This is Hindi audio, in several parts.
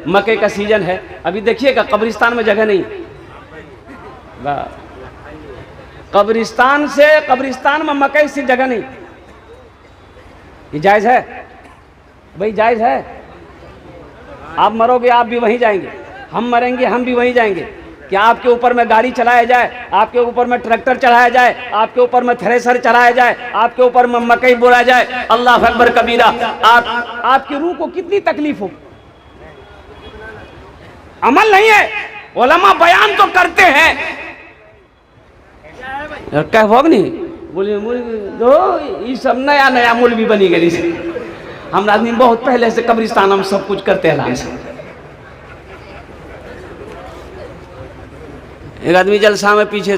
मक्के का सीजन है, अभी देखिएगा कब्रिस्तान में जगह नहीं। कब्रिस्तान में मकई से जगह नहीं। ये जायज़ है भाई? जायज़ है? आप मरोगे आप भी वहीं जाएंगे, हम मरेंगे हम भी वहीं जाएंगे। क्या आपके ऊपर में गाड़ी चलाया जाए, आपके ऊपर में ट्रैक्टर चलाया जाए, आपके ऊपर में थ्रेसर चलाया जाए, आपके ऊपर में मकई बोया जाए? अल्लाह अकबर कबीरा। आपकी रूह को कितनी तकलीफ हो। अमल नहीं है, उलमा बयान तो करते हैं। क्या होग नहीं बोले दो ये सब नया नया मौलवी बनी गई। हम आदमी बहुत पहले से कब्रिस्तान हम सब कुछ करते हैं। एक आदमी जलसा में पीछे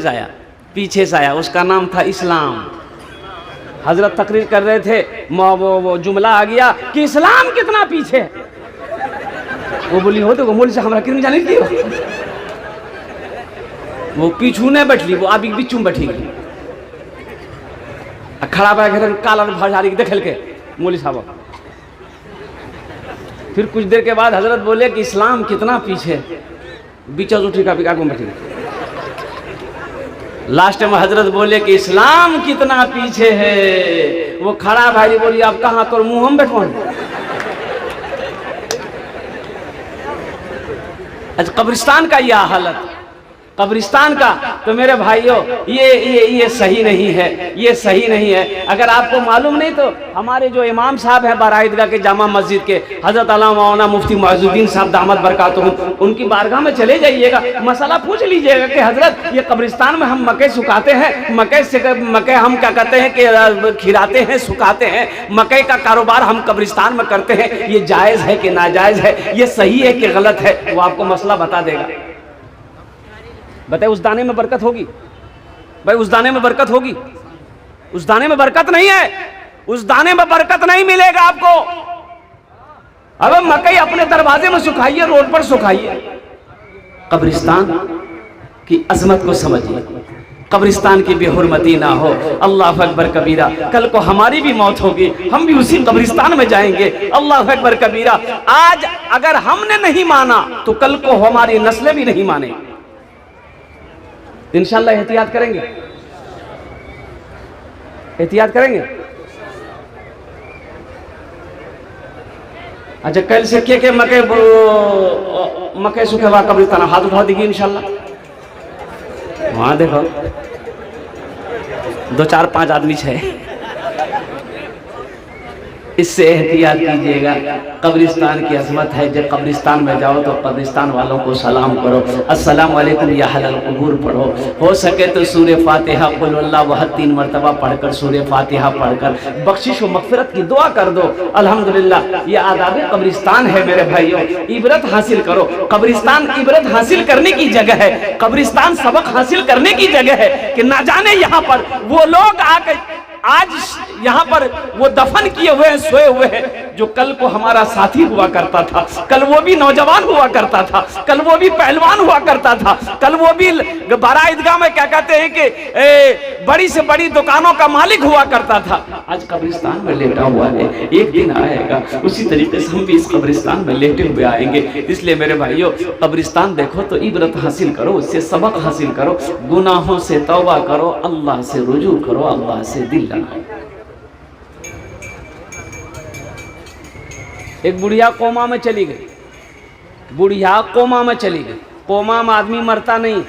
से आया, उसका नाम था इस्लाम। हजरत तकरीर कर रहे थे, वो जुमला आ गया कि इस्लाम कितना पीछे है। वो बोली हो तो मोल से हमारा किरण जाने की वो पीछू ने बैठली, वो अभी बिचू में बैठी गई खड़ा घर काला भारी देखल के मौली साहब। फिर कुछ देर के बाद हजरत बोले कि इस्लाम कितना पीछे, बीचा उठी का बिका बैठी। लास्ट में हजरत बोले कि इस्लाम कितना पीछे है। वो खड़ा भाई बोली आप कहाँ, तो मुंह हम बैठो। अच्छा कब्रिस्तान का यह हालत, कब्रिस्तान का तो मेरे भाइयों ये सही नहीं है, ये सही नहीं है। अगर आपको मालूम नहीं तो हमारे जो इमाम साहब हैं बारा ईदगाह के जामा मस्जिद के, हजरत अल्लामा मौलाना मुफ्ती मुअज़्ज़ुद्दीन साहब दामत बरकातुहू, उनकी बारगाह में चले जाइएगा, मसला पूछ लीजिएगा कि हजरत ये कब्रिस्तान में हम मकई सुखाते हैं, मकई हम क्या कहते हैं कि खिलाते हैं, सुखाते हैं, मकई का कारोबार हम कब्रिस्तान में करते हैं, ये जायज़ है कि नाजायज़ है, ये सही है कि गलत है, वो आपको मसला बता देगा। बताए उस दाने में बरकत होगी भाई? उस दाने में बरकत होगी? उस दाने में बरकत नहीं है, उस दाने में बरकत नहीं मिलेगा आपको। अब मकई अपने दरवाजे में सुखाइए, रोड पर सुखाइए। कब्रिस्तान की अजमत को समझिए, कब्रिस्तान की बेहुरमती ना हो। अल्लाह अकबर कबीरा। कल को हमारी भी मौत होगी, हम भी उसी कब्रिस्तान में जाएंगे। अल्लाह अकबर कबीरा। आज अगर हमने नहीं माना तो कल को हमारी नस्लें भी नहीं मानेंगी। इंशाल्लाह एहतियात करेंगे, एहतियात करेंगे। अच्छा कल से के मकई सूखे हुआ कब्रिस्तान हाथ उठा देगी इंशाल्लाह। वहां देखो 2 4 5 आदमी है। इससे एहतियात कीजिएगा। कब्रिस्तान की अजमत है, जब कब्रिस्तान में जाओ तो कब्रिस्तान वालों को सलाम करो, अस्सलाम वालेकुम या अहलल कुबूर पढ़ो। हो सके तो सूरे फातिहा कुल हुवल्लाहु अहद 3 मरतबा पढ़कर, सूरे फातिहा पढ़कर बख्शिश व मग़फ़िरत की दुआ कर दो। अल्हम्दुलिल्लाह ये आदाब कब्रिस्तान है मेरे भाइयों, इबरत हासिल करो। कब्रिस्तान इबरत हासिल करने की जगह है, कब्रिस्तान सबक हासिल करने की जगह है कि ना जाने यहाँ पर वो लोग आकर आज यहाँ पर वो दफन किए हुए हैं, सोए हुए हैं, जो कल को हमारा साथी हुआ करता था, कल वो भी नौजवान हुआ करता था, कल वो भी पहलवान हुआ करता था, कल वो भी बारा ईदगाह में क्या कहते हैं कि बड़ी से बड़ी दुकानों का मालिक हुआ करता था। आज कब्रिस्तान में लेटा हुआ है, एक दिन आएगा उसी तरीके से हम भी इस कब्रिस्तान में लेटे हुए आएंगे। इसलिए मेरे भाइयों कब्रिस्तान देखो तो इबरत हासिल करो, उससे सबक हासिल करो, गुनाहों से तौबा करो, अल्लाह से रुजू करो, अल्लाह से दिल लगाओ। एक बुढ़िया कोमा में चली गई, बुढ़िया कोमा में चली गई। कोमा में आदमी मरता नहीं,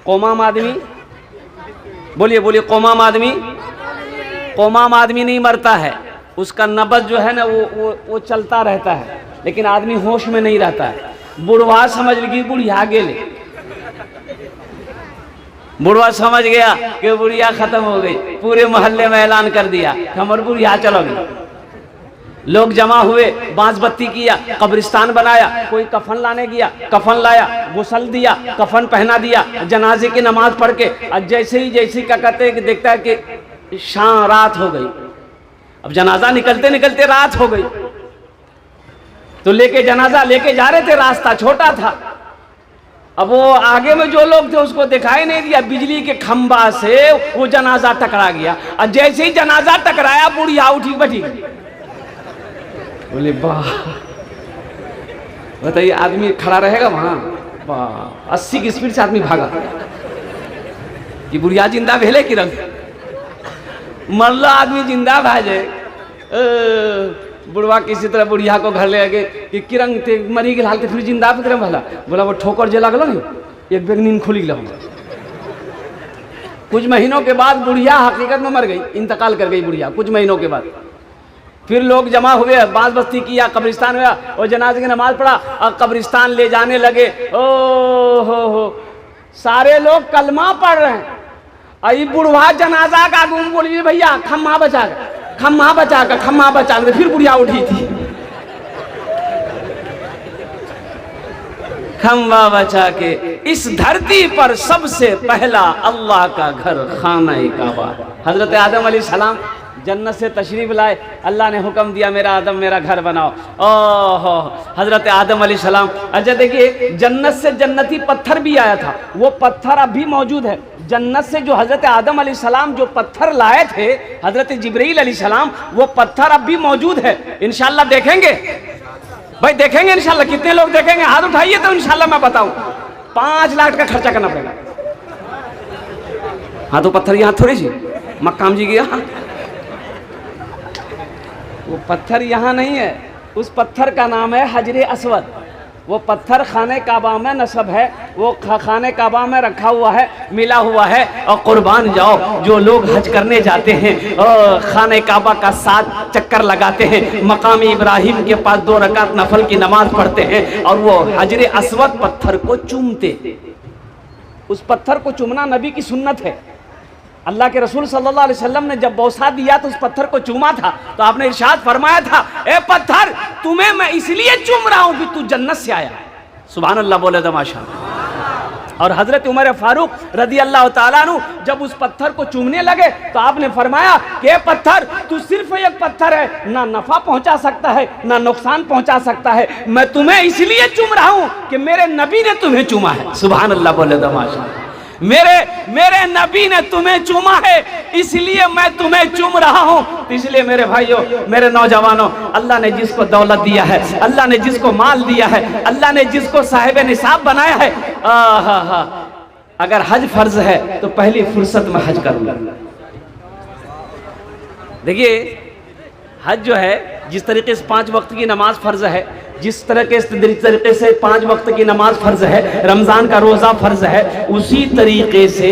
कोमा में आदमी बोलिए बोलिए, कोमा में आदमी, कोमा में आदमी नहीं मरता है, उसका नब्ज जो है ना वो चलता रहता है, लेकिन आदमी होश में नहीं रहता है। बुढ़वा समझ लगी बुढ़िया गेले, बुढ़वा समझ गया कि बुढ़िया खत्म हो गई, पूरे मोहल्ले में ऐलान कर दिया हमारे बुढ़िया चलो गई। लोग जमा हुए, बांस बत्ती किया, कब्रिस्तान बनाया, कोई कफन लाने गया, कफन लाया, गुसल दिया, कफन पहना दिया, जनाजे की नमाज पढ़ के जैसे ही क्या कहते हैं कि देखता है कि शाम रात हो गई। अब जनाजा निकलते निकलते रात हो गई, तो लेके जनाजा लेके जा रहे थे, रास्ता छोटा था। अब वो आगे में जो लोग थे उसको दिखाई नहीं दिया, बिजली के खंबा से वो जनाजा टकरा गया, और जैसे ही जनाजा टकराया बुढ़िया उठी बैठी, बोले वाह बताइए, आदमी खड़ा रहेगा वहाँ, 80 की स्पीड से आदमी भागा कि बुढ़िया जिंदा भेले कि रंग मरला आदमी जिंदा भाजे। बुढ़वा किसी तरह बुढ़िया को घर ले गए कि किरंग ते मरी गए हालते फिर जिंदा पे भला बोला वो ठोकर जे लगल नहीं, एक बेग नींद खुली गया। कुछ महीनों के बाद बुढ़िया हकीकत में मर गई, इंतकाल कर गई बुढ़िया कुछ महीनों के बाद। फिर लोग जमा हुए, बाज बस्ती किया, कब्रिस्तान हुआ और जनाजे की नमाज पढ़ा और कब्रिस्तान ले जाने लगे। ओ हो सारे लोग कलमा पढ़ रहे हैं। अई बुढ़वा जनाजा का गुम बोलिए भैया खम्मा बचा कर, खम्मा बचा कर, खम्मा बचा कर। फिर बुढ़िया उठी थी, खम्मा बचा के। इस धरती पर सबसे पहला अल्लाह का घर खाना काबा। हजरत आदम अलैहिस्सलाम जन्नत से तशरीफ लाए, अल्लाह ने हुक्म दिया मेरा आदम मेरा घर बनाओ। ओहो हजरत आदम अलैहिस्सलाम। अच्छा देखिए, जन्नत से जन्नती पत्थर भी आया था, वो पत्थर अब भी मौजूद है। जन्नत से जो हजरत आदम अलैहिस्सलाम जो पत्थर लाए थे, हजरत जिब्रील अलैहिस्सलाम, वो पत्थर अब भी मौजूद है। इंशाल्लाह देखेंगे भाई, देखेंगे इंशाल्लाह। कितने लोग देखेंगे हाथ उठाइए तो इंशाल्लाह मैं बताऊं। 5 लाख का खर्चा करना पड़ेगा। हाँ तो पत्थर यहाँ थोड़ी सी मक्काम जी गया, वो पत्थर यहाँ नहीं है। उस पत्थर का नाम है हजरे अस्वद। वो पत्थर खाने काबा में नस्ब है, वो खाने काबा में रखा हुआ है, मिला हुआ है। और कुर्बान जाओ, जो लोग हज करने जाते हैं और खाने काबा का 7 चक्कर लगाते हैं, मकाम इब्राहिम के पास 2 रकात नफल की नमाज पढ़ते हैं और वो हजरे अस्वद पत्थर को चूमते। उस पत्थर को चूमना नबी की सुन्नत है। अल्लाह के रसूल सल्लल्लाहु अलैहि वसल्लम ने जब बौसा दिया तो उस पत्थर को चूमा था, तो आपने इरशाद फरमाया था, ए पत्थर तुम्हें मैं इसलिए चूम रहा हूं कि तू जन्नत से आया। सुभान अल्लाह बोले तो माशाअल्लाह। और हजरत उमर फारूक रदी अल्लाह ताला अन्हु जब उस पत्थर को चूमने लगे तो आपने फरमाया कि पत्थर तू सिर्फ एक पत्थर है, ना नफा पहुंचा सकता है ना नुकसान पहुंचा सकता है। मैं तुम्हें इसलिए चूम रहा हूं कि मेरे नबी ने तुम्हें चूमा है। सुभान अल्लाह बोले तो माशाअल्लाह। मेरे नबी ने तुम्हें चूमा है, इसलिए मैं तुम्हें चूम रहा हूं। तो इसलिए मेरे भाइयों, मेरे नौजवानों, अल्लाह ने जिसको दौलत दिया है, अल्लाह ने जिसको माल दिया है, अल्लाह ने जिसको साहिब निसाब बनाया है, अगर हज फर्ज है तो पहली फुर्सत में हज करूंगा। देखिए, हज जो है जिस तरीके से 5 वक्त की नमाज फर्ज है, जिस तरीके से 5 वक्त की नमाज फर्ज है, रमज़ान का रोज़ा फर्ज है, उसी तरीके से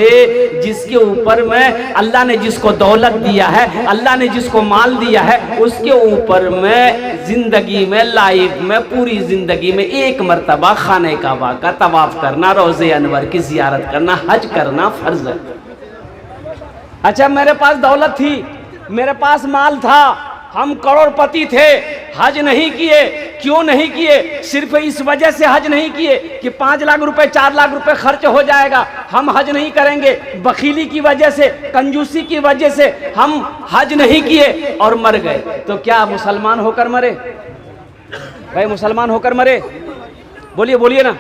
जिसके ऊपर में अल्लाह ने जिसको दौलत दिया है, अल्लाह ने जिसको माल दिया है, उसके ऊपर में ज़िंदगी में, लाइफ में, पूरी ज़िंदगी में एक मरतबा खाने काबा का तवाफ़ करना, रोज़े अनवर की ज़ियारत करना, हज करना फ़र्ज है। अच्छा, मेरे पास दौलत थी, मेरे पास माल था, हम करोड़पति थे, हज नहीं किए। क्यों नहीं किए? सिर्फ इस वजह से हज नहीं किए कि 5 लाख रुपए 4 लाख रुपए खर्च हो जाएगा, हम हज नहीं करेंगे। बखीली की वजह से, कंजूसी की वजह से हम हज नहीं किए और मर गए। तो क्या मुसलमान होकर मरे? भाई मुसलमान होकर मरे? बोलिए बोलिए ना।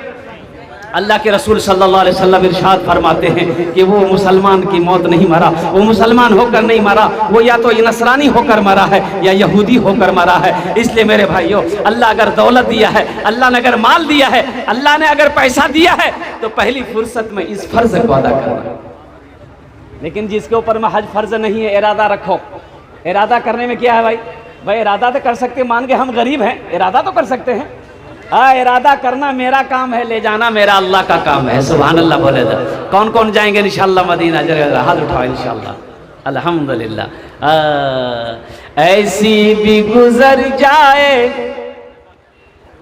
अल्लाह के रसूल सल्लल्लाहु अलैहि वसल्लम इरशाद फरमाते हैं कि वो मुसलमान की मौत नहीं मरा, वो मुसलमान होकर नहीं मरा, वो या तो नसरानी होकर मरा है या यहूदी होकर मरा है। इसलिए मेरे भाइयों, अल्लाह अगर दौलत दिया है, अल्लाह ने अगर माल दिया है, अल्लाह ने अगर पैसा दिया है, तो पहली फुर्सत में इस फर्ज को अदा करना। लेकिन जिसके ऊपर में हज फर्ज नहीं है, इरादा रखो। इरादा करने में क्या है भाई? भाई इरादा तो कर सकते, मान के हम गरीब हैं, इरादा तो कर सकते हैं। इरादा करना मेरा काम है, ले जाना मेरा अल्लाह का काम है। सुभान अल्लाह बोले तो कौन कौन जाएंगे इंशाअल्लाह मदीना? जगह हाथ उठाओ इंशाअल्लाह। अल्हम्दुलिल्लाह। ऐसी भी गुजर जाए,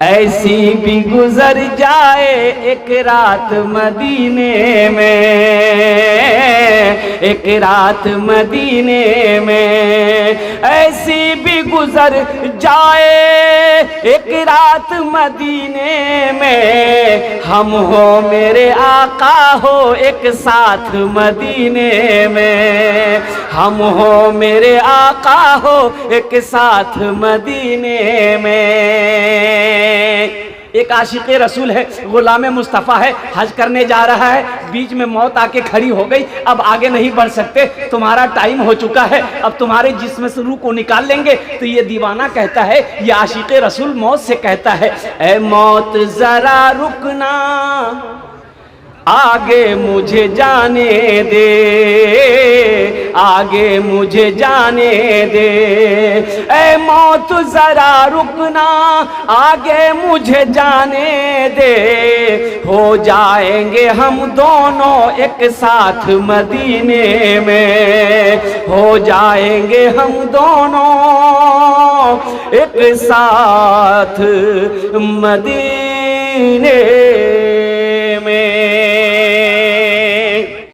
ऐसी भी गुजर जाए एक रात मदीने में, एक रात मदीने में, ऐसी भी गुजर जाए एक रात मदीने में, हम हो मेरे आका हो एक साथ मदीने में, हम हो मेरे आका हो एक साथ मदीने में। एक आशिक़ रसूल है, गुलाम मुस्तफ़ा है, हज करने जा रहा है, बीच में मौत आके खड़ी हो गई, अब आगे नहीं बढ़ सकते, तुम्हारा टाइम हो चुका है, अब तुम्हारे जिस्म से रूह को निकाल लेंगे। तो ये दीवाना कहता है, ये आशिक़ रसूल मौत से कहता है, ऐ मौत जरा रुकना, आगे मुझे जाने दे, आगे मुझे जाने दे, ऐ मौत जरा रुकना, आगे मुझे जाने दे, हो जाएंगे हम दोनों एक साथ मदीने में, हो जाएंगे हम दोनों एक साथ मदीने में।